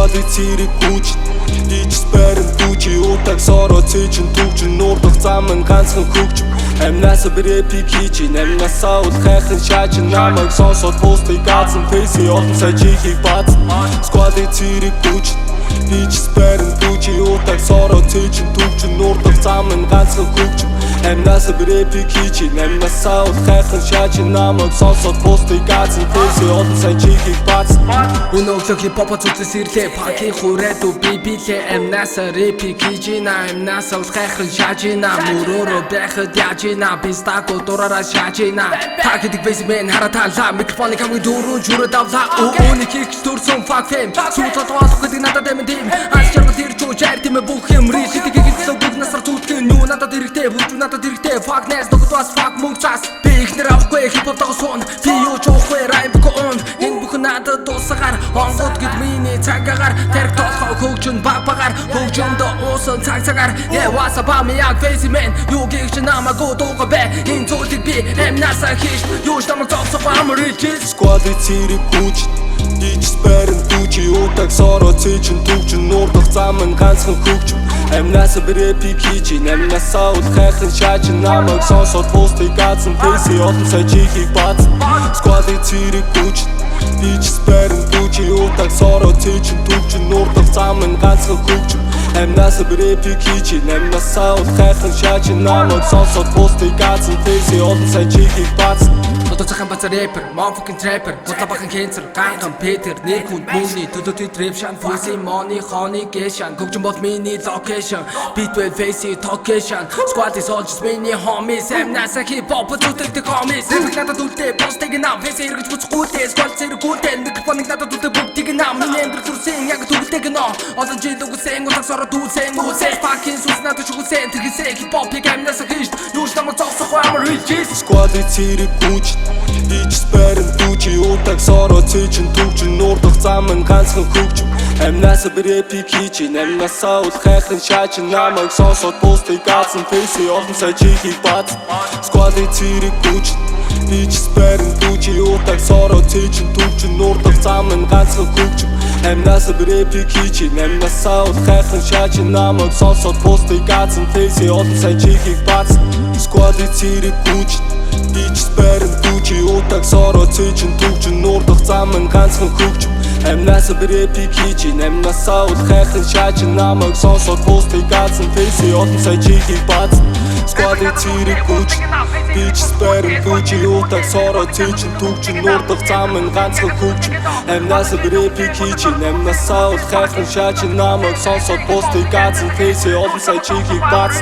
Squad-ийн цэрэг гүйж Дийч спэрэн дүүчи утаг сороо цээчин төвчин нуурдах зам нь ганцхан хөгжим Амнасаа брэпик хийж амнасаа ул хайхан шааж намайг сонсоод постыг газан фейси олон сая чихийг бац Squad-ийн цэрэг гүйж Дийч спэрэн дүүчи утаг сороо цээчин төвчин нуурдах зам нь ганцхан хөгжим Амнасаа брэпик хийж амнасаа ул хайхан шааж намайг сонсоод постыг газан фейси олон сая чихийг бац Өнөглөг хип-хоп зүтгэс ирлээ Паки хүрээд ու бибилээ Амнасаа рэпик хийж амнасаа ул хайхан шааж мөрөөрөө байхад яаж Бистако дураараа шааж Та гэдэг бейсмен харатаалаа Микрофоныг хамгийн дөрөв жүрээд авлаа Үүнийг хийх төрсөн fuck fame Суудлаад болох гэдэг надад амин тийм Аз жаргал ирж уу жайр тийм бүх юм Ришитийг хийгдсэн бүх насар зүтгэн Юу надад хэрэгтэй, бүлж надад хэрэгтэй Fuck nest, ногод бас fuck мөнгө цаас Би ихнэр авахгүй хип-хоп дагуу суун Би юу ч уухгүй райм бүхэ он Энэ бүхэн надад дуусагаар Онгод гэд миний цагаагаар Тэрх толхоо хөгжин багбагаар Хөгжиндөө уусан цаг-цагаар Yeah, what's up, I'm young face man Юу гэгч намаагүй дууга бай Энэ зүйлийг би амнасаа хийж Юу ч намайг зогсох амар ичээс Squad-ийн цэрэг гүйж Дийч спэрэн дүүчи утаг сороо цээчин төвчин нуурдах зам нь ганцхан хөгжим Амнасаа брэпик хийж амнасаа ул хайхан шааж намайг сонсоод постыг газан фейси олон сая чихийг бац Squad-ийн цэрэг гүйж Дийч спэрэн дүүчи утаг сороо цээчин төвчин нуурдах зам нь ганцхан хөгжим Амнасаа брэпик хийж амнасаа ул хайхан шааж намайг сонсоод постыг газан фейси олон сая чихийг бац Одоо цахан бацаа рэпер, motherfucking trapper Бодлоо бахан кэнцэр, ганган Петер Нэр хүнд мөний, төдөөтэй трепшан Фуси, money, honey, гэшан Хөгжин бол миний location Beatwell, facey, talkation Squad is all just миний homies Амнасаа хип-хоп зүтгэдэг homies Зэрэг надад үлдээ, постыг нам Фейси эргэж буцхгүйтэй, squad зэрэг гүйтэй Микрофоныг надад үлдээ, бүгдийг нам Миний амьдрал зүрсэн, яг төвлөдөг нөө Олон жил үгсэн, утаг сороо дүүлсэн Үгсэн, fucking сүс надад шүгсэн Тэрхээсээ хип-хопыг амнасаа хийж Юу ч намайг зогсохгүй амар riches Squad-ийн цэрэг гүйж Дийч спэрэн дүүчи утаг сороо цээчин төвчин нуурдах зам нь ганцхан хөгжим Амнасаа брэпик хийж амнасаа ул хайхан шааж намайг сонсоод постыг газан фейси олон сая чихийг бац Squad-ийн цэрэг гүйж Дийч спэрэн дүүчи утаг сороо цээчин төвчин нуурдах зам нь ганцхан хөгжим Амнасаа брэпик хийж амнасаа ул хайхан шааж намайг сонсоод постыг газан фейси олон сая чихийг бац Squad-ийн цэрэг гүйж Дийч спэрэн дүүчи утаг сороо цээчин төвчин нуурдах зам нь ганцхан хөгжим Амнасаа брэпик хийж амнасаа ул хайхан шааж намайг сонсоод постыг газан фейси олон сая чихийг бац Squad-ийн цэрэг гүйж Дийч спэрэн дүүчи утаг сороо цээчин төвчин нуурдах зам нь ганцхан хөгжим Амнасаа брэпик хийж амнасаа ул хайхан шааж намайг сонсоод постыг газан фейси олон сая чихийг бац